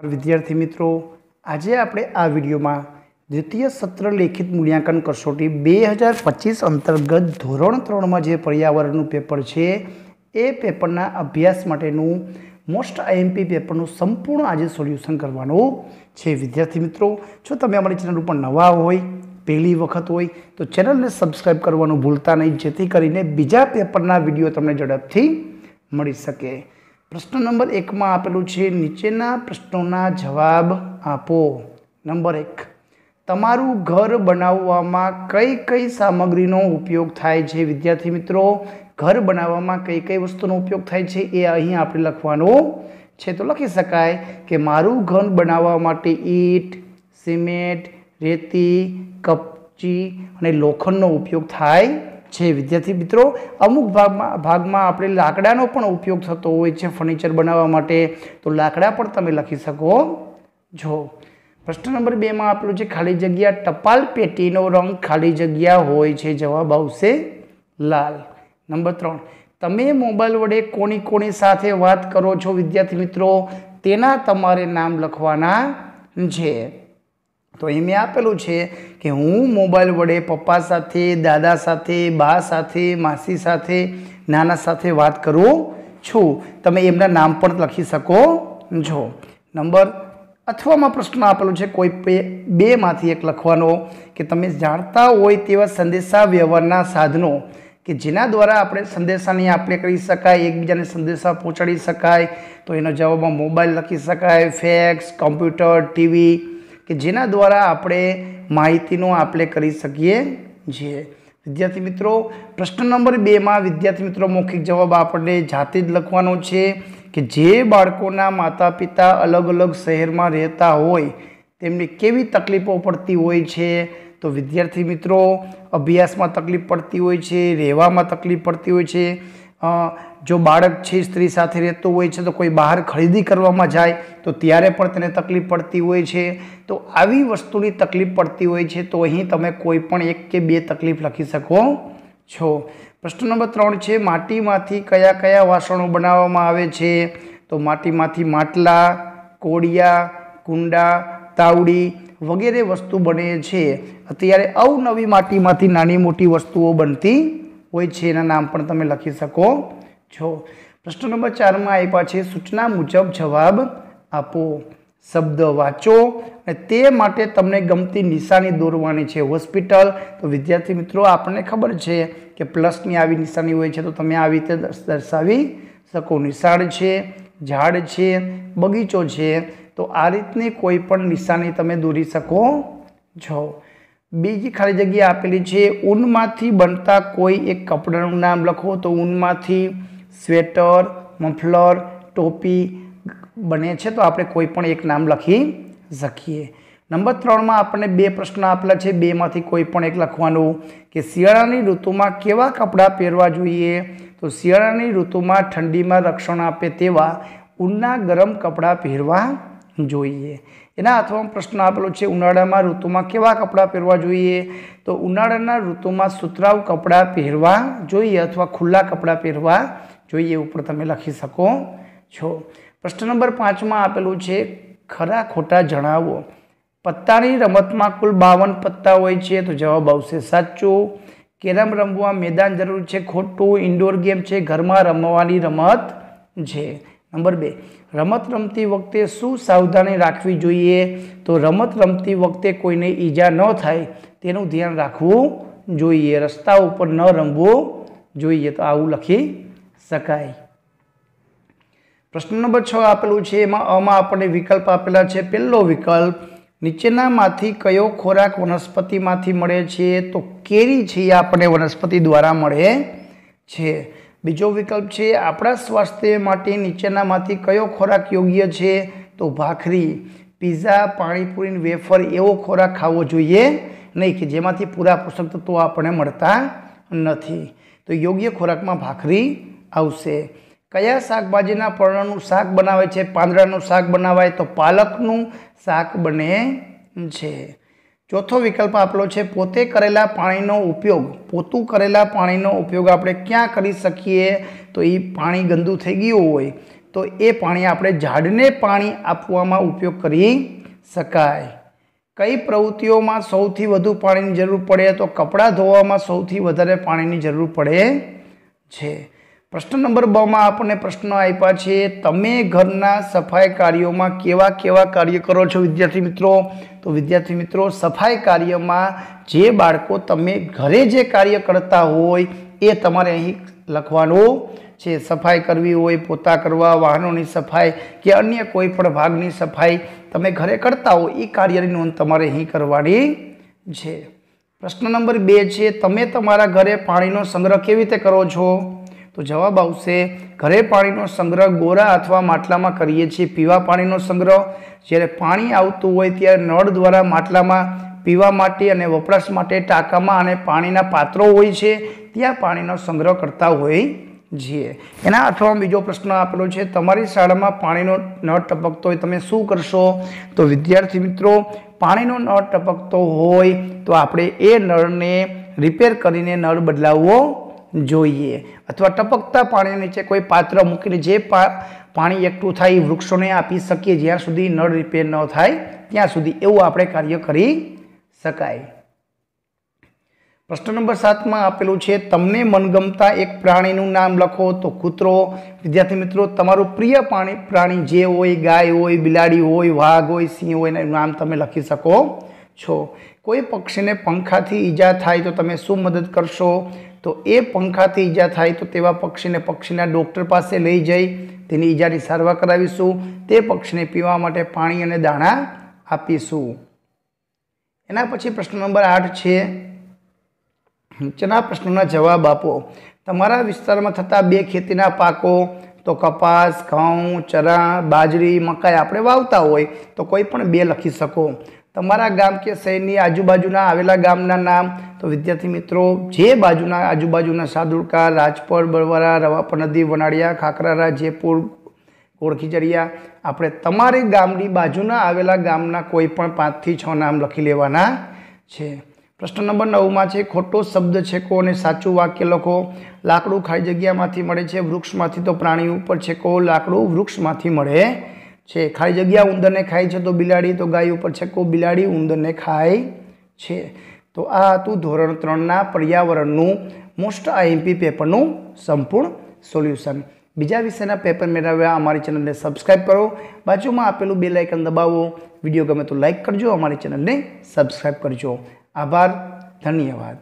विद्यार्थी मित्रों, आज आपणे आ विडियो में द्वितीय सत्र लेखित मूल्यांकन कसोटी 2025 अंतर्गत धोरण 3 में जो पर्यावरण पेपर है ए पेपरना अभ्यास माटेनु मोस्ट आईएमपी पेपरનું संपूर्ण आज सोल्यूशन करवानुं छे। विद्यार्थी मित्रों, जो तमे अमारी चेनल पर नवा होय, पहली वखत होय तो चेनल ने सब्सक्राइब करवानुं भूलता नहीं, जेथी करीने बीजा पेपरना विडियो तमने झड़पथी मळी सके। प्रश्न नंबर 1 में आपेलू है, नीचेना प्रश्नोना जवाब आपो। नंबर 1, तमारू घर बनाववामां कई कई सामग्रीनो उपयोग थाय छे। विद्यार्थी मित्रों, घर बनाववामां कई कई वस्तुनो उपयोग थाय छे ए अहीं आपणे लखवानुं छे। तो लखी शकाय के मारू घर बनाववा माटे ईट, सीमेंट, रेती, कपची अने लोखंडनो उपयोग थाय छे। विद्यार्थी मित्रों, अमुक भाग में आपणे लाकडानो पण उपयोग थतो होय छे फर्निचर बनाववा माटे, तो लाकड़ा पण तमे लखी शको छो। प्रश्न नंबर 2 में आपेलुं छे, खाली जग्या टपाल पेटीनो रंग खाली जग्या होय छे। जवाब आवशे लाल। नंबर 3, तमे मोबाइल वडे कोनी कोनी साथे वात करो छो। विद्यार्थी मित्रों, तेना तमारे नाम लखवाना छे। तो अहीं मैं आपेलू है कि हूँ मोबाइल वडे पप्पा साथे, दादा साथे, बा साथे, मासी साथे, नाना साथे बात करूँ छूँ। तमे एमना नाम पण लखी सको छो। नंबर अथवा में प्रश्न आपेलो है, कोई बे मांथी एक लखवानो कि तमे जाणता होय तेवा संदेशा व्यवहारना साधनों कि जेना द्वारा आपणे संदेशानी आपणे करी शकाय, एकबीजाने संदेशा पहोंचाडी शकाय। तो एनो जवाब में मोबाइल लखी शकाय, फैक्स, कम्प्यूटर, टीवी कि जेना द्वारा आपणे माहितीनो आपले करी सकीए छीए। विद्यार्थी मित्रों, प्रश्न नंबर 2 में विद्यार्थी मित्रों मौखिक जवाब आपणे जाते ज लखवानो छे कि जे बाळकोना माता पिता अलग अलग शहर में रहता होय तेमने केवी तकलीफों पड़ती होय छे। तो विद्यार्थी मित्रों, अभ्यास में तकलीफ पड़ती होय छे, रहेवा में तकलीफ पड़ती होय छे। जो बाळक छे स्त्री साथे रहतो होय छे तो कोई बहार खरीदी करवामां जाय तो त्यारे पण तेने तकलीफ पड़ती होय छे। तो आवी वस्तुनी तकलीफ पड़ती होय छे तो अहीं तमे कोई पण एक के बे तकलीफ लखी शको छो। प्रश्न नंबर 3 छे, माटीमांथी कया कया वासणो बनाववामां आवे छे। तो माटीमांथी માટલા, कोड़िया, कुंडा, तावड़ी वगैरह वस्तु बने छे। अत्यारे अवनवी माटीमांथी नानी मोटी वस्तुओ बनती होय छे, एना नाम पण तमे लखी शको छो। प्रश्न नंबर 4 में आप्या छे, सूचना मुजब जवाब आपो। शब्द वाँचो अने ते माटे तमने गमती निशानी दौरवानी छे। होस्पिटल, तो विद्यार्थी मित्रों आपने खबर छे कि प्लसनी आवी निशानी होय छे तो तमे आवी रीते दर्शावी शको। निशाळ छे, झाड़ छे, बगीचो छे, तो आ रीतनी कोई पण निशानी तमे दौरी शको छो। बीजी खाली जग्या आपेली छे, ऊनमांथी बनता कोई एक कपड़ानुं नाम लखो। तो ऊनमांथी स्वेटर, मफलर, टोपी बने छे, तो आपणे कोई पण एक नाम लखी सकीए। नंबर 3 में आपने 2 प्रश्न आपेला छे, 2 मांथी कोई पण एक लखवानुं कि शियाळानी ऋतुमां केवा कपड़ा पहेरवा जोईए। तो शियाळानी ऋतुमां ठंडीमां रक्षण आपे तेवा ऊनना गरम कपड़ा पहेरवा जोईए। एना अथवा प्रश्न आपेलो छे, उनाळामां ऋतुमां केवा कपड़ा पहेरवा जोईए। तो उनाळाना ऋतुमां सुतराउ कपड़ा पहेरवा जोईए अथवा खुल्ला कपड़ा पहेरवा जोईए, ऊपर तमे लखी शको छो। प्रश्न नंबर 5 में आपेलू छे, खरा खोटा जणावो। पत्तानी रमतमां कुल 52 पत्ता होय छे। तो जवाब आवशे साचो। केरम रमवा मैदान जरूरी छे, खोटू। इंडोर गेम छे, घर में रमवानी रमत छे। नंबर 2, रमत रमती वखते शुं सावधानी राखवी जोईए। तो रमत रमती वखते कोईने ईजा न थाय तेनुं ध्यान राखवुं जोईए। रस्ता उपर न रमवुं जोईए, तो आवुं लखी शकाय। प्रश्न नंबर 6 आपेलू छे, एमां अ मां आपणे विकल्प आपेला छे। पहेलो विकल्प, नीचेनामांथी कयो खोराक वनस्पतिमांथी मळे छे। तो केरी छे ए आपणे वनस्पति द्वारा मळे छे। बीजो विकल्प छे, आपणा स्वास्थ्य माटे नीचेनामांथी कयो खोराक योग्य छे। तो भाखरी, पीઝા, पाणीपुरी, वेफर एवो खोराक खावो जोईए नहीं कि जेमांथी पूरा पोषक तत्वो आपणे मळता नथी। तो योग्य खोराकमां भाखरी आवशे। कया शाकभाजीना पर्णनुं शाक बनावे छे। પાંદડાનું શાક बनावाय तो पालकनुं शाक बने छे। चौथो विकल्प आपलो छे, पोते करेला पाणीनो उपयोग। पोतुं करेला पाणीनो उपयोग आपणे क्यां करी सकीए। तो ई पाणी गंदू थई गयुं होय तो ए पाणी आपणे झाड़ने पाणी आपवामां उपयोग करी शकाय। कई प्रवृत्तिओमां सौथी वधु पाणीनी जरूर पड़े तो कपड़ा धोवामां सौथी वधारे पाणीनी जरूर पड़े छे। प्रश्न नंबर 2 में आपने प्रश्न आप्या छे, तमे घरना सफाई कार्यों केवा केवा कार्य करो छो विद्यार्थी मित्रों? तो विद्यार्थी मित्रों सफाई कार्य में जे बाळको तमे घरे जे कार्य करता होय ए तमारे अहीं लखवानुं छे। सफाई करवी होय, पोता करवा, वाहनोनी सफाई के अन्य कोई पण भागनी सफाई तमे घरे करता हो ए कार्यनी नोंध तमारे अहीं करवानी छे। प्रश्न नंबर 2 छे, तमे तमारा घरे पाणीनो संग्रह केवी रीते करो छो? तो जवाब आवशे, घरे पाणीनो संग्रह गोरा अथवा માટલામાં કરીએ છીએ पीवा पाणीनो संग्रह। જ્યારે पाणी आवतुं होय त्यारे नळ द्वारा માટલામાં पीवा माटे अने वपराश माटे टाँकामां अने पाणीना पात्रो होय छे त्यां पाणीनो संग्रह करता होय छीए। एना अर्थमां बीजो प्रश्न आपेलो छे, तमारी शाळामां पाणीनो नळ टपकतो होय तमे शुं करशो? तो विद्यार्थी मित्रों पाणीनो नळ टपकतो होय तो आपणे ए नळने रिपेर करीने नळ बदलाववो જોઈએ अथवा टपकता पाणी नीचे कोई पात्र मूकीने जे पाणी एकठું થાય वृक्षोने आपी सकीए ज्यां सुधी नळ रिपेर न थाय त्यां सुधी एवुं आपणे कार्य करी शकाय। प्रश्न नंबर 7 में आपेलू छे, तमने मनगमता एक प्राणीनुं नाम लखो। तो कूतरो। विद्यार्थी मित्रों तमारुं प्रिय प्राणी जे होय, गाय होय, बिलाड़ी होय, वाघ होय, सिंह होय एनुं नाम तमे लखी शको छो। कोई पक्षीने पंखाथी ईजा थाय तो तमे शुं मदद करशो? तो ए पंखाथी ईजा थाय तो तेवा पक्षीने पक्षीना डॉक्टर पासे लई जई तेनी ईजानी सारवार करावीशुं। ते पक्षीने पीवा माटे पाणी अने दाणा आपीशुं। एना पछी प्रश्न नंबर 8 छे, चना प्रश्नोना जवाब आपो। तमारा विस्तारमां थता 2 खेतीना पाको तो कपास, घऊं, चरा, बाजरी, मकाई आपणे वावता होय तो कोई पण 2 लखी शको। तमारा गाम के शहरनी आजूबाजूना आवेला गामना नाम। तो विद्यार्थी मित्रों जे बाजूना आजूबाजूना सादुड़का, राजपट, बरवारा, रवापर नदी, वनाड़िया, खाखरारा, जयपुर, गोळखीचरिया आपणे तमारी गामनी बाजूना आवेला गामना कोई पण 5 થી 6 नाम लखी लेवाना छे। प्रश्न नंबर 9 में छे, खोटो शब्द छेको अने साचुं वाक्य लखो। लाकड़ू खाली जग्यामांथी मळे छे, वृक्षमांथी तो प्राणी उपर छेको। लाकड़ू वृक्षमांथी मळे छे। खाली जग्या उंदरने खाय छे तो बिलाड़ी, तो गाय उपर छेको। बिलाड़ी उंदरने खाय छे। तो आ हतुं धोरण 3 ना पर्यावरणनुं मोस्ट आईएमपी पेपरनुं संपूर्ण सोल्यूशन। बीजा विषयना पेपर मेळववा अमारी चेनलने सब्सक्राइब करो, बाजुमां आपेलुं बेल आइकन दबावो। विडियो गमे तो लाइक करजो, अमारी चेनलने सब्सक्राइब करजो। आभार, धन्यवाद।